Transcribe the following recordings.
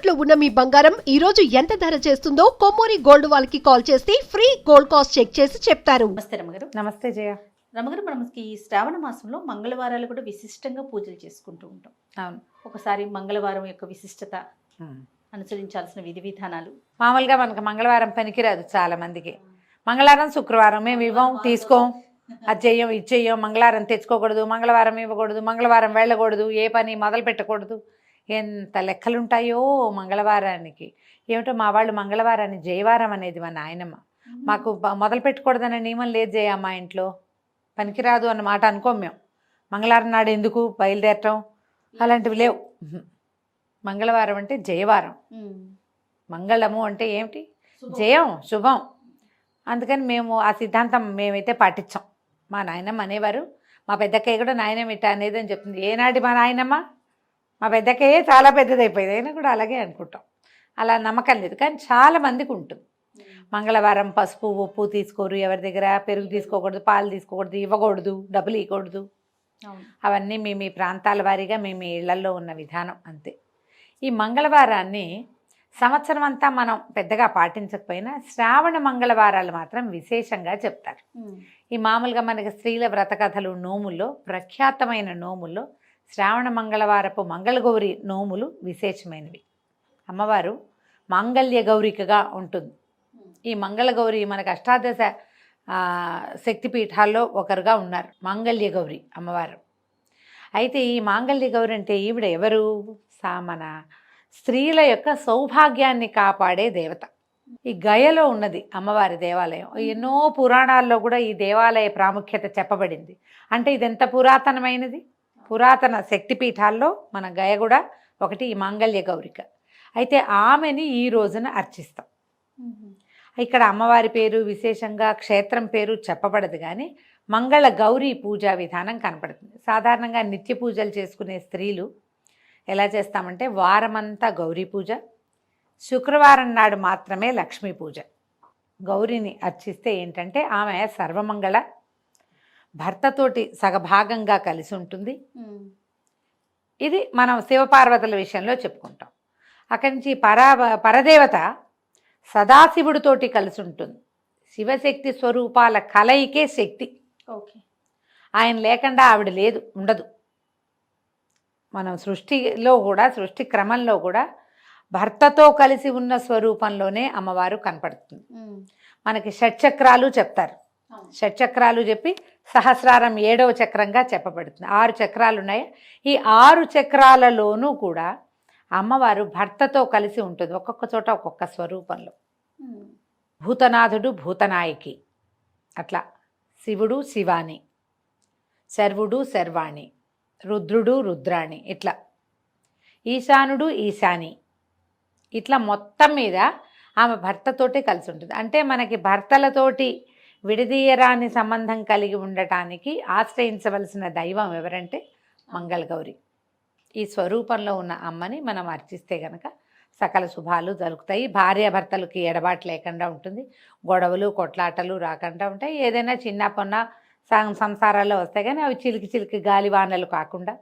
తాకట్టులో ఉన్న మీ బంగారం ఈ రోజు ఎంత ధర చేస్తుందో కొమ్మూరి గోల్డ్ వాళ్ళకి కాల్ చేస్తే ఫ్రీ గోల్డ్ కాస్ట్ చెక్ చేసి చెప్తారు. నమస్తే రమగారు. నమస్తే జయ. రమగారు, మనకి ఈ శ్రావణ మాసంలో మంగళవారాలు కూడా విశిష్టంగా పూజలు చేసుకుంటూ ఉంటాం. అవును. ఒకసారి మంగళవారం యొక్క విశిష్టత, అనుసరించాల్సిన విధి విధానాలు. మామూలుగా మనకు మంగళవారం పనికిరాదు చాలా మందికి. మంగళవారం శుక్రవారం మేము ఇవ్వం, తీసుకోం, అది చెయ్యం, ఇది చెయ్యం, మంగళవారం తెచ్చుకోకూడదు, మంగళవారం ఇవ్వకూడదు, మంగళవారం వెళ్ళకూడదు, ఏ పని మొదలు పెట్టకూడదు. ఎంత లెక్కలుంటాయో మంగళవారానికి. ఏమిటో మా వాళ్ళు మంగళవారాన్ని జయవారం అనేది మా నాయనమ్మ. మాకు మొదలు పెట్టకూడదనే నియమం లేదు జయ. మా ఇంట్లో పనికిరాదు అన్న మాట అనుకోం మేము. మంగళవారం నాడు ఎందుకు బయలుదేరటం అలాంటివి లేవు. మంగళవారం అంటే జయవారం. మంగళము అంటే ఏమిటి? జయం, శుభం. అందుకని మేము ఆ సిద్ధాంతం మేమైతే పాటించాం. మా నాయనమ్మ అనేవారు, మా పెద్దక్కయ్య కూడా నాయనమ్మ ఇట్ట అనేది అని చెప్తుంది. ఏనాటి మా నాయనమ్మ? మా పెద్దక్కయ్యే చాలా పెద్దదైపోయింది, అయినా కూడా అలాగే అనుకుంటాం. అలా నమ్మకం లేదు, కానీ చాలా మందికి ఉంటుంది. మంగళవారం పసుపు ఉప్పు తీసుకోరు, ఎవరి దగ్గర పెరుగు తీసుకోకూడదు, పాలు తీసుకోకూడదు, ఇవ్వకూడదు, డబ్బులు ఇవ్వకూడదు. అవన్నీ మీ ప్రాంతాల వారీగా మీ ఇళ్లలో ఉన్న విధానం అంతే. ఈ మంగళవారాన్ని సంవత్సరం అంతా మనం పెద్దగా పాటించకపోయినా శ్రావణ మంగళవారాలు మాత్రం విశేషంగా చెప్తారు. ఈ మామూలుగా మనకి స్త్రీల వ్రతకథలు, నోముల్లో ప్రఖ్యాతమైన నోముల్లో శ్రావణ మంగళవారపు మంగళగౌరి నోములు విశేషమైనవి. అమ్మవారు మాంగళ్య గౌరికగా ఉంటుంది. ఈ మంగళగౌరి మనకు అష్టాదశ శక్తిపీఠాల్లో ఒకరుగా ఉన్నారు మాంగళ్య గౌరి అమ్మవారు. అయితే ఈ మాంగళ్య గౌరి అంటే ఈవిడ ఎవరు? మన స్త్రీల యొక్క సౌభాగ్యాన్ని కాపాడే దేవత. ఈ గయలో ఉన్నది అమ్మవారి దేవాలయం. ఎన్నో పురాణాల్లో కూడా ఈ దేవాలయ ప్రాముఖ్యత చెప్పబడింది. అంటే ఇది ఎంత పురాతనమైనది. పురాతన శక్తిపీఠాల్లో మన గయ కూడా ఒకటి, ఈ మాంగళ్య గౌరిక. అయితే ఆమెని ఈ రోజున అర్చిస్తాం. ఇక్కడ అమ్మవారి పేరు విశేషంగా, క్షేత్రం పేరు చెప్పబడదు, కానీ మంగళ గౌరీ పూజా విధానం కనపడుతుంది. సాధారణంగా నిత్య పూజలు చేసుకునే స్త్రీలు ఎలా చేస్తామంటే వారమంతా గౌరీ పూజ, శుక్రవారం నాడు మాత్రమే లక్ష్మీ పూజ. గౌరీని అర్చిస్తే ఏంటంటే ఆమె సర్వమంగళ, భర్తతోటి సగభాగంగా కలిసి ఉంటుంది. ఇది మనం శివపార్వతుల విషయంలో చెప్పుకుంటాం. అక్కడి నుంచి పరదేవత సదాశివుడితోటి కలిసి ఉంటుంది. శివశక్తి స్వరూపాల కలయికే శక్తి. ఓకే. ఆయన లేకుండా ఆవిడ లేదు, ఉండదు. మనం సృష్టిలో కూడా, సృష్టి క్రమంలో కూడా భర్తతో కలిసి ఉన్న స్వరూపంలోనే అమ్మవారు కనపడుతుంది. మనకి షట్చక్రాలు చెప్తారు. షట్చక్రాలు చెప్పి సహస్రారం 7వ చక్రంగా చెప్పబడుతుంది. 6 చక్రాలు ఉన్నాయి. ఈ 6 చక్రాలలోనూ కూడా అమ్మవారు భర్తతో కలిసి ఉంటుంది, ఒక్కొక్క చోట ఒక్కొక్క స్వరూపంలో. భూతనాథుడు భూతనాయకి, అట్లా శివుడు శివాని, శర్వుడు శర్వాణి, రుద్రుడు రుద్రాణి, ఇట్లా ఈశానుడు ఈశాని, ఇట్లా మొత్తం మీద ఆమె భర్తతోటి కలిసి ఉంటుంది. అంటే మనకి భర్తలతోటి విడదీయరాని సంబంధం కలిగి ఉండటానికి ఆశ్రయించవలసిన దైవం ఎవరంటే మంగళగౌరి. ఈ స్వరూపంలో ఉన్న అమ్మని మనం అర్చిస్తే గనక సకల శుభాలు జరుగుతాయి. భార్యాభర్తలకి ఎడబాటు లేకుండా ఉంటుంది. గొడవలు కొట్లాటలు రాకుండా ఉంటాయి. ఏదైనా చిన్న పొన్న సంసారాల్లో వస్తాయి, కానీ అవి చిలికి చిలికి గాలివానలు కాకుండా,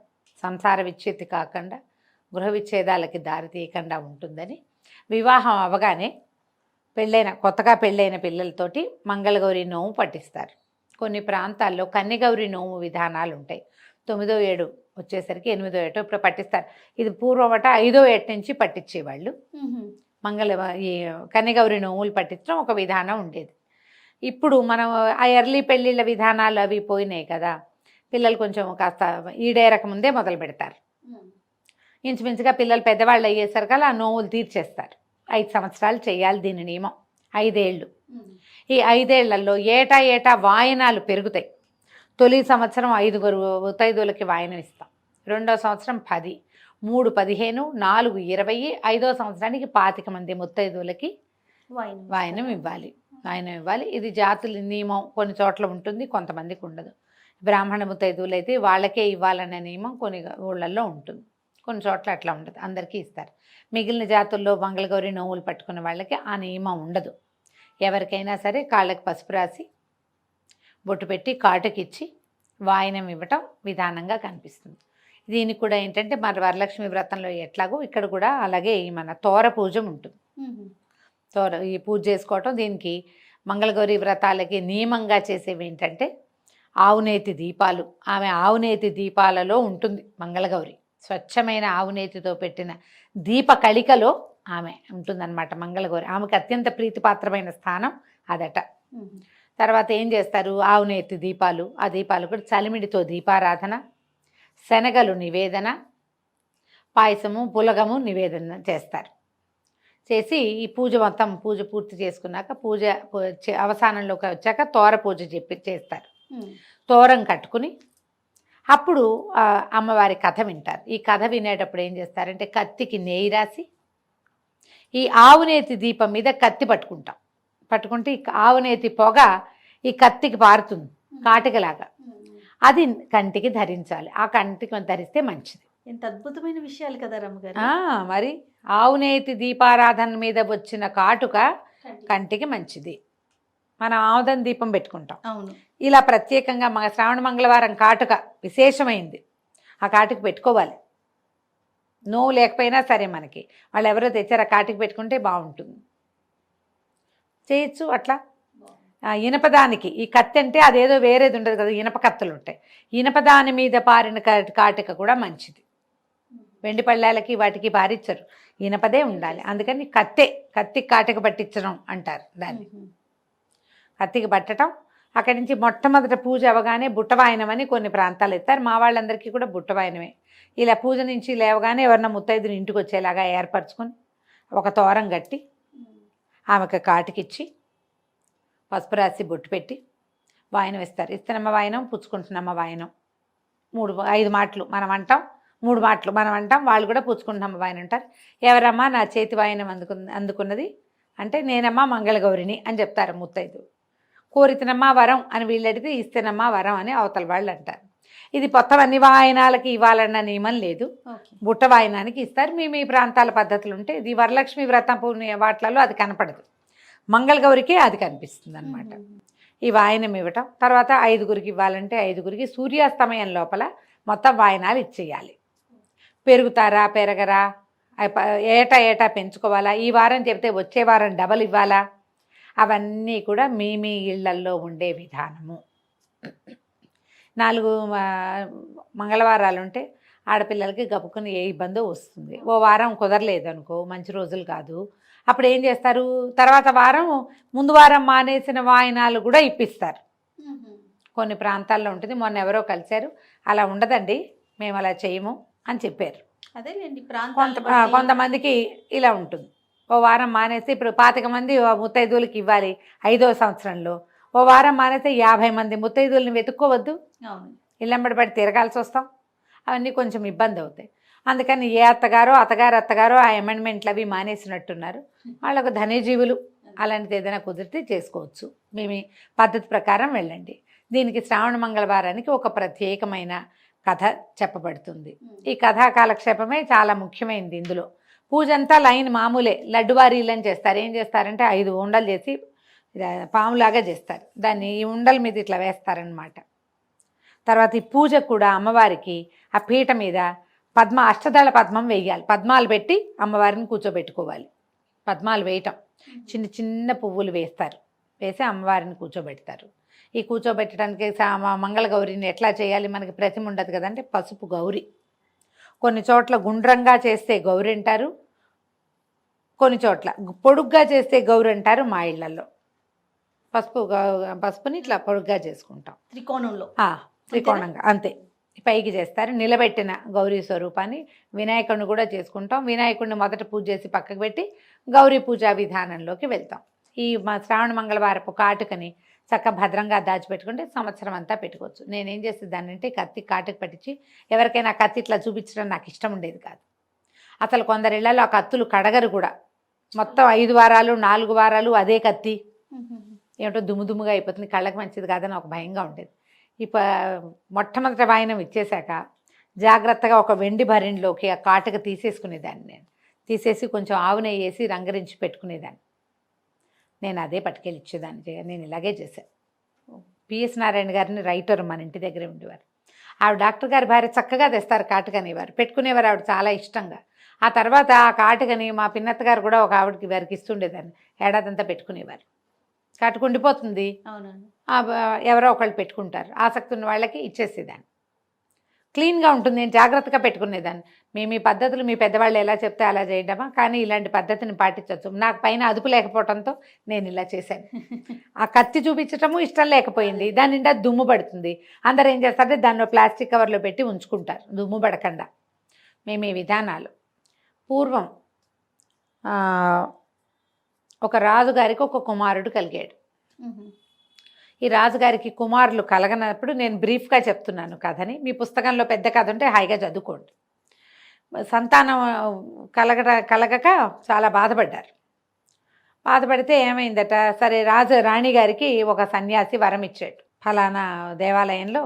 సంసార విచ్ఛేది కాకుండా, గృహ విచ్ఛేదాలకి దారి తీయకుండా ఉంటుందని వివాహం అవగానే కొత్తగా పెళ్ళైన పిల్లలతోటి మంగళగౌరి నోము పట్టిస్తారు. కొన్ని ప్రాంతాల్లో కన్యగౌరి నోము విధానాలు ఉంటాయి. 9వ ఏడు వచ్చేసరికి 8వ ఏటో ఇప్పుడు పట్టిస్తారు. ఇది పూర్వమట 5వ ఏట నుంచి పట్టించేవాళ్ళు. ఈ కన్యగౌరి నోములు పట్టించడం ఒక విధానం ఉండేది. ఇప్పుడు మనం ఆ ఎర్లీ పెళ్ళిళ్ళ విధానాలు అవి పోయినాయి కదా. పిల్లలు కొంచెం కాస్త ఈడేరక ముందే మొదలు పెడతారు. ఇంచుమించుగా పిల్లలు పెద్దవాళ్ళు అయ్యేసరికి ఆ నోములు తీర్చేస్తారు. 5 సంవత్సరాలు చేయాలి దీని నియమం, 5 ఏళ్ళు. ఈ 5 ఏళ్లలో ఏటా వాయనాలు పెరుగుతాయి. తొలి సంవత్సరం 5 ముత్తైదువులకి వాయనం ఇస్తాం, 2వ సంవత్సరం 10, 3 15, 4 20, 5వ సంవత్సరానికి 25 మంది ముత్తైదువులకి వాయనం ఇవ్వాలి. ఇది జాతుల నియమం. కొన్ని చోట్ల ఉంటుంది, కొంతమందికి ఉండదు. బ్రాహ్మణ ముత్తైదువులు అయితే వాళ్ళకే ఇవ్వాలనే నియమం కొన్ని ఊళ్ళల్లో ఉంటుంది, కొన్ని చోట్ల అట్లా ఉండదు, అందరికీ ఇస్తారు. మిగిలిన జాతుల్లో మంగళగౌరి నోములు పట్టుకున్న వాళ్ళకి ఆ నియమం ఉండదు. ఎవరికైనా సరే కాళ్ళకి పసుపు రాసి బొట్టు పెట్టి కాటుకిచ్చి వాయనం ఇవ్వటం విధానంగా కనిపిస్తుంది. దీనికి కూడా ఏంటంటే మన వరలక్ష్మి వ్రతంలో ఎట్లాగో ఇక్కడ కూడా అలాగే ఈ మన తోర పూజ ఉంటుంది. తోర ఈ పూజ చేసుకోవటం, దీనికి మంగళగౌరి వ్రతాలకి నియమంగా చేసేవి ఏంటంటే ఆవునేతి దీపాలు. ఆమె ఆవునేతి దీపాలలో ఉంటుంది మంగళగౌరి. స్వచ్ఛమైన ఆవునేతితో పెట్టిన దీప కళికలో ఆమె ఉంటుందన్నమాట మంగళగౌరి. ఆమెకు అత్యంత ప్రీతిపాత్రమైన స్థానం అదట. తర్వాత ఏం చేస్తారు, ఆవునేతి దీపాలు, ఆ దీపాలు కూడా చలిమిడితో దీపారాధన, శనగలు నివేదన, పాయసము పులగము నివేదన చేస్తారు. చేసి ఈ పూజ మొత్తం పూజ పూర్తి చేసుకున్నాక అవసానంలోకి వచ్చాక తోర పూజ చేస్తారు. తోరం కట్టుకుని అప్పుడు అమ్మవారి కథ వింటారు. ఈ కథ వినేటప్పుడు ఏం చేస్తారంటే కత్తికి నెయ్యి రాసి ఈ ఆవునేతి దీపం మీద కత్తి పట్టుకుంటే ఈ ఆవునేతి పొగ ఈ కత్తికి పారుతుంది కాటికలాగా. అది కంటికి ధరించాలి. ఆ కంటికి ధరిస్తే మంచిది. ఎంత అద్భుతమైన విషయాలు కదా రమ్మగారు. మరి ఆవునేతి దీపారాధన మీద వచ్చిన కాటుక కంటికి మంచిది. మనం ఆముదం దీపం పెట్టుకుంటాం. అవును. ఇలా ప్రత్యేకంగా మన శ్రావణ మంగళవారం కాటుక విశేషమైంది. ఆ కాటుక పెట్టుకోవాలి. నోవు లేకపోయినా సరే మనకి వాళ్ళు ఎవరో తెచ్చారు, ఆ కాటుక పెట్టుకుంటే బాగుంటుంది. చేయొచ్చు అట్లా. ఇనపదానికి ఈ కత్తి అంటే అదేదో వేరేది ఉండదు కదా, ఇనప కత్తులు ఉంటాయి. ఇనపదాని మీద పారిన కాటుక కూడా మంచిది. వెండి పళ్ళాలకి వాటికి పారిచ్చరు, ఇనపదే ఉండాలి. అందుకని కత్తి కాటుక పట్టించడం అంటారు దాన్ని. కత్తికి పట్టడం. అక్కడి నుంచి మొట్టమొదట పూజ అవగానే బుట్టవాయనం అని కొన్ని ప్రాంతాలు ఎత్తారు. మా వాళ్ళందరికీ కూడా బుట్టవాయనమే. ఇలా పూజ నుంచి లేవగానే ఎవరన్నా ముత్తైదుని ఇంటికి వచ్చేలాగా ఏర్పరచుకొని ఒక తోరం కట్టి ఆమెకు కాటుకిచ్చి పసుపు రాసి బొట్టు పెట్టి వాయనం ఇస్తారు. ఇస్తనమ్మ వాయనం, పుచ్చుకుంటున్నమ్మ వాయనం, 5 మాటలు మనం అంటాం, 3 మాటలు మనం అంటాం. వాళ్ళు కూడా పుచ్చుకుంటున్నమ్మ వాయనం అంటారు. ఎవరమ్మా నా చేతి వాయనం అందుకున్నది అంటే నేనమ్మా మంగళగౌరిని అని చెప్తారు ముత్తైదు. కోరితనమ్మా వరం అని వీళ్ళు అడిగితే ఇస్తేనమ్మా వరం అని అవతల వాళ్ళు అంటారు. ఇది మొత్తం అన్ని వాయనాలకి ఇవ్వాలన్న నియమం లేదు. బుట్ట వాయనానికి ఇస్తారు. మీ ప్రాంతాల పద్ధతులు ఉంటే ఇది వరలక్ష్మి వ్రతం వాటిలలో అది కనపడదు, మంగళగౌరికే అది కనిపిస్తుంది అనమాట. ఈ వాయనం ఇవ్వటం. తర్వాత 5గురికి ఇవ్వాలంటే 5గురికి సూర్యాస్తమయం లోపల మొత్తం వాయనాలు ఇచ్చేయాలి. పెరుగుతారా పెరగరా, ఏటా పెంచుకోవాలా, ఈ వారం చెప్తే వచ్చే వారం డబల్ ఇవ్వాలా, అవన్నీ కూడా మీ ఇళ్లల్లో ఉండే విధానము. 4 మంగళవారాలు ఉంటే ఆడపిల్లలకి గప్పుకుని ఏ ఇబ్బందో వస్తుంది. ఓ వారం కుదరలేదు అనుకో, మంచి రోజులు కాదు, అప్పుడు ఏం చేస్తారు, తర్వాత వారం ముందు వారం మానేసిన వాయినాలు కూడా ఇప్పిస్తారు. కొన్ని ప్రాంతాల్లో ఉంటుంది. మొన్న ఎవరో కలిశారు, అలా ఉండదండి మేము అలా చేయము అని చెప్పారు. అదేలేండి, కొంతమందికి ఇలా ఉంటుంది. ఓ వారం మానేస్తే ఇప్పుడు 25 మంది ముత్తైదువులకి ఇవ్వాలి 5వ సంవత్సరంలో. ఓ వారం మానేస్తే 50 మంది ముత్తైదువులని వెతుక్కోవద్దు, ఇళ్ళంబడి పడి తిరగాల్సి వస్తాం. అవన్నీ కొంచెం ఇబ్బంది అవుతాయి. అందుకని ఏ అత్తగారో ఆ అమెండ్మెంట్లు అవి మానేసినట్టున్నారు. వాళ్ళకు ధన్యజీవులు అలాంటిది ఏదైనా కుదిరితే చేసుకోవచ్చు. మీ పద్ధతి ప్రకారం వెళ్ళండి. దీనికి శ్రావణ మంగళవారానికి ఒక ప్రత్యేకమైన కథ చెప్పబడుతుంది. ఈ కథా కాలక్షేపమే చాలా ముఖ్యమైనది. ఇందులో పూజ అంతా లైన్ మామూలే, లడ్డువారీలని చేస్తారు. ఏం చేస్తారంటే 5 ఉండలు చేసి పాములాగా చేస్తారు. దాన్ని ఈ ఉండల మీద ఇట్లా వేస్తారనమాట. తర్వాత ఈ పూజ కూడా అమ్మవారికి ఆ పీట మీద అష్టదళ పద్మం వేయాలి. పద్మాలు పెట్టి అమ్మవారిని కూర్చోబెట్టుకోవాలి. పద్మాలు వేయటం, చిన్న చిన్న పువ్వులు వేస్తారు, వేసి అమ్మవారిని కూర్చోబెడతారు. ఈ కూర్చోబెట్టడానికి మంగళగౌరిని ఎట్లా చేయాలి, మనకి ప్రతిమ ఉండదు కదంటే పసుపు గౌరి. కొన్ని చోట్ల గుండ్రంగా చేస్తే గౌరి అంటారు, కొన్ని చోట్ల పొడుగ్గా చేస్తే గౌరి అంటారు. మా ఇళ్లలో పసుపుని ఇట్లా పొడుగ్గా చేసుకుంటాం, త్రికోణంగా అంతే పైకి చేస్తారు. నిలబెట్టిన గౌరీ స్వరూపాన్ని వినాయకుడిని కూడా చేసుకుంటాం. వినాయకుడిని మొదట పూజ చేసి పక్కకు పెట్టి గౌరీ పూజా విధానంలోకి వెళ్తాం. ఈ శ్రావణ మంగళవారపు కాటుకని చక్క భద్రంగా దాచిపెట్టుకుంటే సంవత్సరం అంతా పెట్టుకోవచ్చు. నేనేం చేసేదాన్ని అంటే కత్తి కాటుకు పట్టించి ఎవరికైనా కత్తి ఇట్లా చూపించడం నాకు ఇష్టం ఉండేది కాదు. అసలు కొందరి ఇళ్లలో ఆ కత్తులు కడగరు కూడా. మొత్తం 5 వారాలు 4 వారాలు అదే కత్తి ఏమిటో దుమ్ముగా అయిపోతుంది, కళ్ళకి మంచిది కాదని ఒక భయంగా ఉండేది. మొట్టమొదటి వాయనం ఇచ్చేశాక జాగ్రత్తగా ఒక వెండి భరిణిలోకి ఆ కాటుక తీసేసుకునేదాన్ని. నేను తీసేసి కొంచెం ఆవు నెయ్యి వేసి రంగరించి పెట్టుకునేదాన్ని. నేను అదే పట్టుకెళ్ళి ఇచ్చేదాన్ని. నేను ఇలాగే చేశాను. పిఎస్ నారాయణ గారిని రైటర్ మన ఇంటి దగ్గరే ఉండేవారు. ఆవిడ డాక్టర్ గారి భార్య చక్కగా తెస్తారు కాటుకనేవారు, పెట్టుకునేవారు ఆవిడ చాలా ఇష్టంగా. ఆ తర్వాత ఆ కాటుకని మా పిన్నత్త గారు కూడా ఒక ఆవిడకి వారికి ఇస్తుండేదాన్ని, ఏడాదంతా పెట్టుకునేవారు. కాటుక ఉండిపోతుంది, అవునండి. ఎవరో ఒకళ్ళు పెట్టుకుంటారు, ఆసక్తి ఉన్న వాళ్ళకి ఇచ్చేసేదాన్ని. క్లీన్గా ఉంటుంది, నేను జాగ్రత్తగా పెట్టుకునేదాన్ని. మీ పద్ధతులు మీ పెద్దవాళ్ళు ఎలా చెప్తే అలా చేయడమా, కానీ ఇలాంటి పద్ధతిని పాటించవచ్చు. నాకు పైన అదుపు లేకపోవడంతో నేను ఇలా చేశాను. ఆ కత్తి చూపించటము ఇష్టం లేకపోయింది, దాని నిండా దుమ్ము పడుతుంది. అందరు ఏం చేస్తారంటే దాన్ని ప్లాస్టిక్ కవర్లో పెట్టి ఉంచుకుంటారు దుమ్ము పడకుండా. మేము ఈ విధానాలు పూర్వం ఒక రాజుగారికి ఒక కుమారుడు కలిగాడు. ఈ రాజుగారికి కుమారులు కలగనప్పుడు నేను బ్రీఫ్గా చెప్తున్నాను కథని, మీ పుస్తకంలో పెద్ద కథ ఉంటే హాయిగా చదువుకోండి. సంతానం కలగక చాలా బాధపడ్డారు. బాధపడితే ఏమైందట, సరే రాణి గారికి ఒక సన్యాసి వరం ఇచ్చాడు, ఫలానా దేవాలయంలో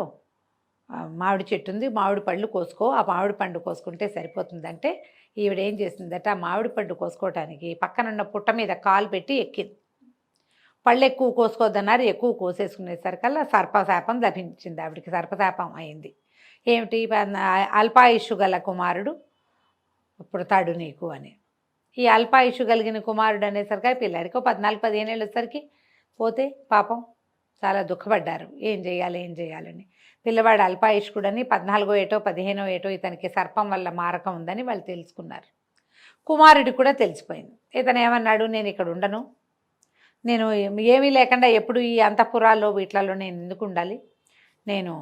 మామిడి చెట్టు ఉంది, మామిడి పళ్ళు కోసుకో, ఆ మామిడి పండు కోసుకుంటే సరిపోతుందంటే ఈవిడేం చేసిందట, ఆ మామిడి పండు కోసుకోవటానికి పక్కనున్న పుట్ట మీద కాలు పెట్టి ఎక్కింది. పళ్ళు ఎక్కువ కోసుకోవద్దన్నారు, ఎక్కువ కోసేసుకునేసరికల్లా సర్పశాపం లభించింది ఆవిడికి, సర్పశాపం అయింది. ఏమిటి, అల్పాయుషు గల కుమారుడు పుడతాడు నీకు అని. ఈ అల్పాయుషు కలిగిన కుమారుడు అనేసరికి పిల్లాడికి 14-15 ఏళ్ళు వచ్చేసరికి పోతే పాపం చాలా దుఃఖపడ్డారు, ఏం చేయాలని. పిల్లవాడు అల్పాయుష్కుడని 14వ ఏటో 15వ ఏటో ఇతనికి సర్పం వల్ల మారకం ఉందని వాళ్ళు తెలుసుకున్నారు. కుమారుడికి కూడా తెలిసిపోయింది. ఇతను ఏమన్నాడు, నేను ఇక్కడ ఉండను, నేను ఏమీ లేకుండా ఎప్పుడు ఈ అంతఃపురాల్లో వీటిలలో నేను ఎందుకు ఉండాలి, నేను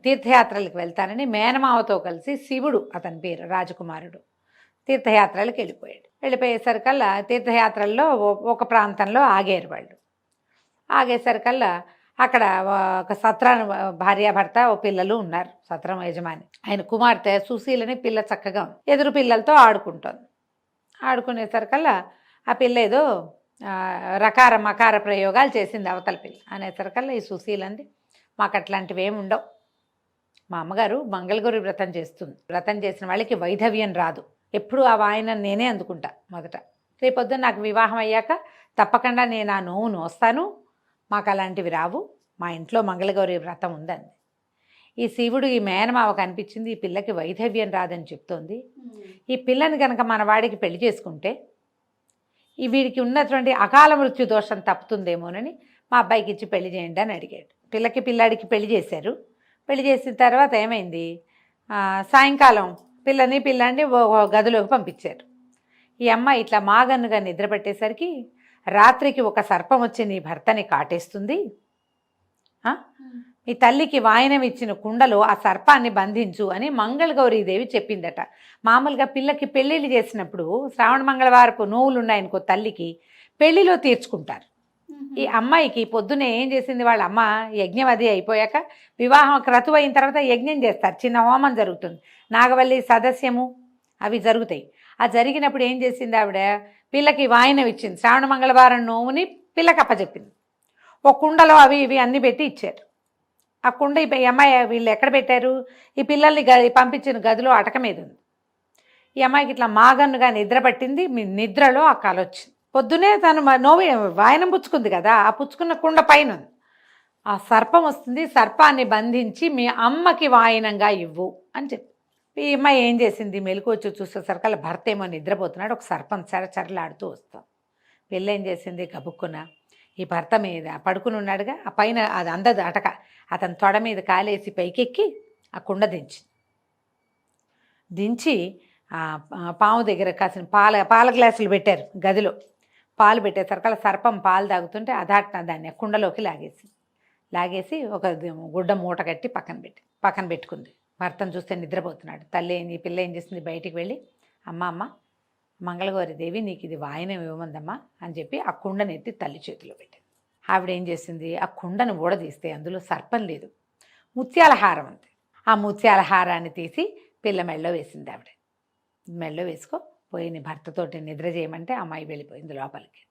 తీర్థయాత్రలకు వెళ్తానని మేనమావతో కలిసి శివుడు, అతని పేరు రాజకుమారుడు, తీర్థయాత్రలకు వెళ్ళిపోయేసరికల్లా తీర్థయాత్రల్లో ఒక ప్రాంతంలో ఆగారు వాళ్ళు. ఆగేసరికల్లా అక్కడ ఒక సత్రం భార్యాభర్త ఓ పిల్లలు ఉన్నారు, సత్రం యజమాని. ఆయన కుమార్తె సుశీలని పిల్ల చక్కగా ఎదురు పిల్లలతో ఆడుకునేసరికల్లా ఆ పిల్ల ఏదో రకార మకార ప్రయోగాలు చేసింది అవతల పిల్ల. అనేసరికల్లా ఈ సుశీలంది, మాకు అట్లాంటివి ఏమి ఉండవు, మా అమ్మగారు మంగళగౌరి వ్రతం చేస్తుంది, వ్రతం చేసిన వాళ్ళకి వైధవ్యం రాదు, ఎప్పుడు ఆ వాయన నేనే అందుకుంటా మొదట, రేపొద్దున నాకు వివాహం అయ్యాక తప్పకుండా నేను ఆ నోవును వస్తాను, మాకు అలాంటివి రావు, మా ఇంట్లో మంగళగౌరి వ్రతం ఉందండి. ఈ శివుడు ఈ మేనమావ కనిపించింది, ఈ పిల్లకి వైధవ్యం రాదని చెప్తోంది, ఈ పిల్లని కనుక మన వాడికి పెళ్లి చేసుకుంటే ఈ వీడికి ఉన్నటువంటి అకాల మృత్యు దోషం తప్పుతుందేమోనని మా అబ్బాయికి ఇచ్చి పెళ్లి చేయండి అని అడిగాడు. పిల్లాడికి పెళ్లి చేశారు. పెళ్లి చేసిన తర్వాత ఏమైంది, సాయంకాలం పిల్లాడిని గదిలోకి పంపించారు. ఈ అమ్మాయి ఇట్లా మాగన్నుగా నిద్రపట్టేసరికి రాత్రికి ఒక సర్పం వచ్చి నీ భర్తని కాటేస్తుంది, మీ తల్లికి వాయనం ఇచ్చిన కుండలో ఆ సర్పాన్ని బంధించు అని మంగళగౌరీదేవి చెప్పిందట. మామూలుగా పిల్లకి పెళ్ళిళ్ళు చేసినప్పుడు శ్రావణ మంగళవారపు నోవులు ఉన్నాయనుకో తల్లికి, పెళ్లిలో తీర్చుకుంటారు. ఈ అమ్మాయికి పొద్దునే ఏం చేసింది, వాళ్ళ అమ్మ యజ్ఞం అది అయిపోయాక వివాహం క్రతువు అయిన తర్వాత యజ్ఞం చేస్తారు, చిన్న హోమం జరుగుతుంది, నాగవల్లి సదస్యము అవి జరుగుతాయి. ఆ జరిగినప్పుడు ఏం చేసింది ఆవిడ, పిల్లకి వాయనం ఇచ్చింది, శ్రావణ మంగళవారం నోవుని పిల్లకి అప్పచెప్పింది. ఒక కుండలో అవి ఇవి అన్నీ పెట్టి ఇచ్చారు. ఆ కుండ ఈ అమ్మాయి వీళ్ళు ఎక్కడ పెట్టారు, ఈ పిల్లల్ని పంపించిన గదిలో అటక మీద ఉంది. ఈ అమ్మాయికి ఇట్లా మాగన్నుగా నిద్ర పట్టింది, మీ నిద్రలో ఆ కల వచ్చింది. పొద్దునే తను వాయనం పుచ్చుకుంది కదా, ఆ పుచ్చుకున్న కుండ పైన ఉంది. ఆ సర్పం వస్తుంది, సర్పాన్ని బంధించి మీ అమ్మకి వాయనంగా ఇవ్వు అని చెప్పి ఈ అమ్మాయి ఏం చేసింది, మెలకు వచ్చి చూసేసరికి వాళ్ళ భర్త ఏమో నిద్రపోతున్నాడు, ఒక సర్పం చరచరలాడుతూ వస్తాం. పిల్ల ఏం చేసింది, గబుక్కున ఈ భర్త మీద పడుకుని ఉన్నాడుగా, ఆ పైన అది అందదు అటక, అతని తొడ మీద కాలేసి పైకెక్కి ఆ కుండ దించి పాము దగ్గర కాసిన పాల గ్లాసులు పెట్టారు గదిలో, పాలు పెట్టేసరికి సర్పం పాలు తాగుతుంటే అదాట్న దాన్ని కుండలోకి లాగేసి ఒక గుడ్డ మూట కట్టి పక్కన పెట్టుకుంది. భర్తను చూస్తే నిద్రపోతున్నాడు. తల్లి ఈ పిల్ల ఏం చేసింది, బయటికి వెళ్ళి అమ్మ మంగళగౌరి దేవి నీకు ఇది వాయనం ఇవ్వమందమ్మా అని చెప్పి ఆ కుండని ఎత్తి తల్లి చేతిలో పెట్టింది. ఆవిడ ఏం చేసింది, ఆ కుండను ఊడదీస్తే అందులో సర్పం లేదు, ముత్యాల హారం ఉంది. ఆ ముత్యాల హారాన్ని తీసి పిల్ల మెళ్ళో వేసింది. ఆవిడ మెళ్ళో వేసుకో పోయి నీ భర్తతోటి నిద్ర చేయమంటే అమ్మాయి వెళ్ళిపోయింది లోపలికి.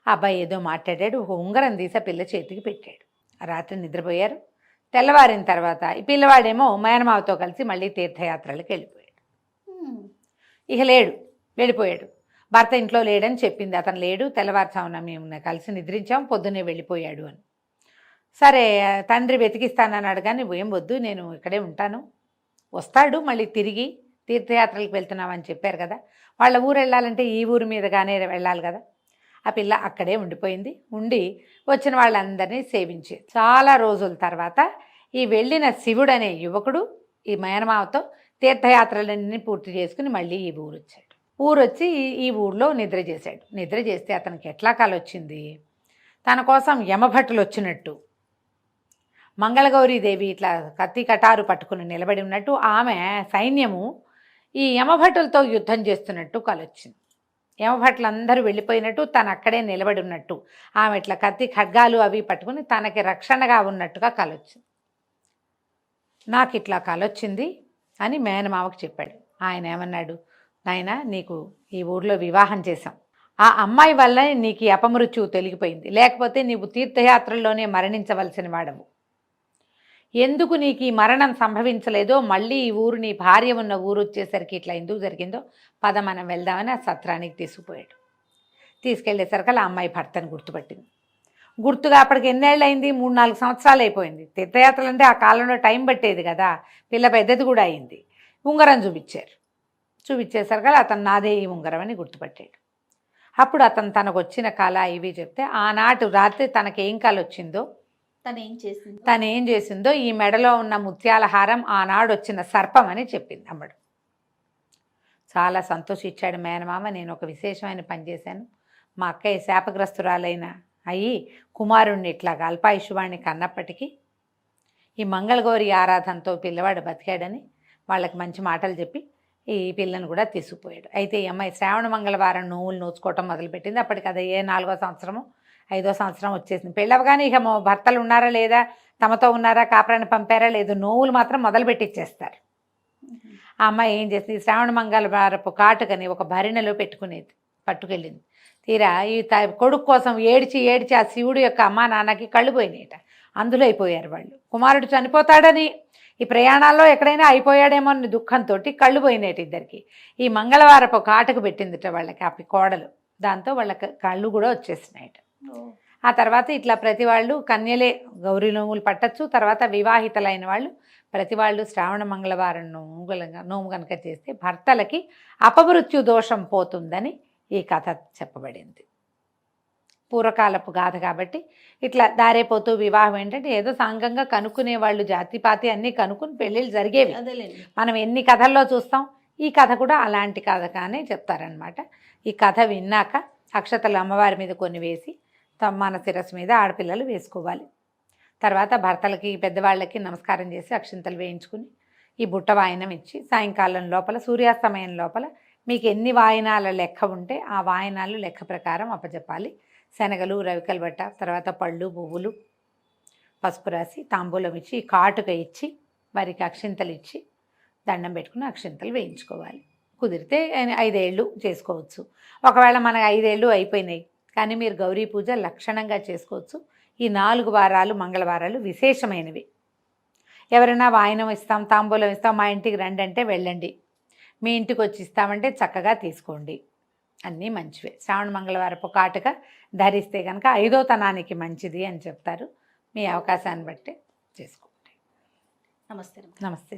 ఆ అబ్బాయి ఏదో మాట్లాడాడు, ఒక ఉంగరం తీసి పిల్ల చేతికి పెట్టాడు. రాత్రి నిద్రపోయారు. తెల్లవారిన తర్వాత ఈ పిల్లవాడేమో మేనమావతో కలిసి మళ్ళీ తీర్థయాత్రలకు వెళ్ళిపోయాడు. ఇక వెళ్ళిపోయాడు. భర్త ఇంట్లో లేడని చెప్పింది, అతను లేడు, తెల్లవారుజామున మేము కలిసి నిద్రించాం, పొద్దున్నే వెళ్ళిపోయాడు అని. సరే తండ్రి వెతికిస్తానన్నాడు, కానీ ఏం వద్దు, నేను ఇక్కడే ఉంటాను, వస్తాడు మళ్ళీ తిరిగి, తీర్థయాత్రలకు వెళ్తున్నామని చెప్పారు కదా, వాళ్ళ ఊరు వెళ్ళాలంటే ఈ ఊరు మీదగానే వెళ్ళాలి కదా. ఆ పిల్ల అక్కడే ఉండిపోయింది. ఉండి వచ్చిన వాళ్ళందరినీ సేవించి చాలా రోజుల తర్వాత ఈ వెళ్ళిన శివుడు అనే యువకుడు ఈ మేనమావతో తీర్థయాత్రలన్నీ పూర్తి చేసుకుని మళ్ళీ ఈ ఊరు వచ్చాడు. ఊరొచ్చి ఈ ఊళ్ళో నిద్ర చేశాడు. నిద్ర చేస్తే అతనికి ఎట్లా కాలొచ్చింది, తన కోసం యమభట్టులు వచ్చినట్టు, మంగళగౌరీదేవి ఇట్లా కత్తి కటారు పట్టుకుని నిలబడి ఉన్నట్టు, ఆమె సైన్యము ఈ యమభటులతో యుద్ధం చేస్తున్నట్టు కలొచ్చింది. యమభట్లు అందరూ వెళ్ళిపోయినట్టు, తను అక్కడే నిలబడి ఉన్నట్టు, ఆమె ఇట్లా కత్తి ఖడ్గాలు అవి పట్టుకుని తనకి రక్షణగా ఉన్నట్టుగా కలొచ్చింది. నాకు ఇట్లా కలొచ్చింది అని మేనమావకు చెప్పాడు. ఆయన ఏమన్నాడు, నాయన నీకు ఈ ఊర్లో వివాహం చేశాం, ఆ అమ్మాయి వల్ల నీకు ఈ అపమృత్యువు తొలగిపోయింది, లేకపోతే నీవు తీర్థయాత్రల్లోనే మరణించవలసిన వాడవు. ఎందుకు నీకు ఈ మరణం సంభవించలేదో, మళ్ళీ ఈ ఊరు నీ భార్య ఉన్న ఊరు వచ్చేసరికి ఇట్లా ఎందుకు జరిగిందో పద మనం వెళ్దామని ఆ సత్రానికి తీసుకుపోయాడు. తీసుకెళ్లేసరికి ఆ అమ్మాయి భర్తను గుర్తుపట్టింది. గుర్తుగా అప్పటికి ఎన్నేళ్ళు అయింది, 3-4 సంవత్సరాలు అయిపోయింది. తీర్థయాత్రలు అంటే ఆ కాలంలో టైం పట్టేది కదా, పిల్ల పెద్దది కూడా అయింది. ఉంగరం చూపించారు. చూపించేసరికి అతను నాదే ఈ ఉంగరం అని గుర్తుపట్టాడు. అప్పుడు అతను తనకు వచ్చిన కళ ఇవి చెప్తే, ఆనాటి రాత్రి తనకేం కళ వచ్చిందో, తను ఏం చేసిందో, ఈ మెడలో ఉన్న ముత్యాల హారం ఆనాడు వచ్చిన సర్పం అని చెప్పింది అమ్మడు. చాలా సంతోషించాడు మేనమామ. నేను ఒక విశేషమైన పని చేశాను, మా అక్కయ్య శాపగ్రస్తురాలైన అయ్యి కుమారుణ్ణి ఇట్లాగా అల్పాయుష్వాణ్ణి కన్నప్పటికీ ఈ మంగళగౌరి ఆరాధనతో పిల్లవాడు బతికాడని వాళ్ళకి మంచి మాటలు చెప్పి ఈ పిల్లను కూడా తీసుకుపోయాడు. అయితే ఈ అమ్మాయి శ్రావణ మంగళవారం నువ్వులు నోచుకోవటం మొదలుపెట్టింది. అప్పటికి అది 4వ సంవత్సరమో 5వ సంవత్సరం వచ్చేసింది. పెళ్ళవగానే ఇక భర్తలు ఉన్నారా లేదా, తమతో ఉన్నారా, కాపురాన్ని పంపారా లేదు, నోవులు మాత్రం మొదలుపెట్టిచ్చేస్తారు. ఆ అమ్మాయి ఏం చేసింది, శ్రావణ మంగళవారపు కాటుకని ఒక భరిణెలో పెట్టుకునేది, పట్టుకెళ్ళింది. తీరా ఈ కొడుకు కోసం ఏడ్చి ఏడ్చి ఆ శివుడు యొక్క అమ్మా నాన్నకి కళ్ళు పోయినాయట. అందులో అయిపోయారు వాళ్ళు. కుమారుడు చనిపోతాడని, ఈ ప్రయాణాల్లో ఎక్కడైనా అయిపోయాడేమో అని దుఃఖంతో కళ్ళు పోయినాయట ఇద్దరికి. ఈ మంగళవారపు కాటుకు పెట్టిందిట వాళ్ళకి ఆ కోడలు. దాంతో వాళ్ళకి కళ్ళు కూడా వచ్చేసినాయట. ఆ తర్వాత ఇట్లా ప్రతి వాళ్ళు కన్యలే గౌరీ నోములు పట్టచ్చు. తర్వాత వివాహితలైన వాళ్ళు ప్రతి వాళ్ళు శ్రావణ మంగళవారం నోము కనుక చేస్తే భర్తలకి అపమృత్యు దోషం పోతుందని ఈ కథ చెప్పబడింది. పూర్వకాలపు గాథ కాబట్టి ఇట్లా దారేపోతూ వివాహం ఏంటంటే ఏదో సాంగంగా కనుక్కునే వాళ్ళు, జాతిపాతి అన్నీ కనుక్కుని పెళ్ళిళ్ళు జరిగేవి. మనం ఎన్ని కథల్లో చూస్తాం, ఈ కథ కూడా అలాంటి కథగానే చెప్తారనమాట. ఈ కథ విన్నాక అక్షతలు అమ్మవారి మీద కొన్ని వేసి మన శిరస్సు మీద ఆడపిల్లలు వేసుకోవాలి. తర్వాత భర్తలకి పెద్దవాళ్ళకి నమస్కారం చేసి అక్షింతలు వేయించుకుని ఈ బుట్ట వాయనం ఇచ్చి సాయంకాలం లోపల సూర్యాస్తమయం లోపల మీకు ఎన్ని వాయనాల లెక్క ఉంటే ఆ వాయనాలు లెక్క ప్రకారం అప్పచెప్పాలి. శనగలు, రవికల బట్ట, తర్వాత పళ్ళు, పువ్వులు, పసుపు రాసి తాంబూలం ఇచ్చి కాటుక ఇచ్చి వారికి అక్షింతలు ఇచ్చి దండం పెట్టుకుని అక్షింతలు వేయించుకోవాలి. కుదిరితే 5 ఏళ్ళు చేసుకోవచ్చు. ఒకవేళ మనకు 5 ఏళ్ళు అయిపోయినాయి కానీ మీరు గౌరీ పూజ లక్షణంగా చేసుకోవచ్చు. ఈ 4 వారాలు మంగళవారాలు విశేషమైనవి. ఎవరైనా వాయనం ఇస్తాం, తాంబూలం ఇస్తాం, మా ఇంటికి రండి అంటే వెళ్ళండి, మీ ఇంటికి వచ్చి ఇస్తామంటే చక్కగా తీసుకోండి, అన్నీ మంచివే. శ్రావణ మంగళవారపు కాటుక ధరిస్తే కనుక 5వ తనానికి మంచిది అని చెప్తారు. మీ అవకాశాన్ని బట్టి చేసుకోండి. నమస్తే. నమస్తే.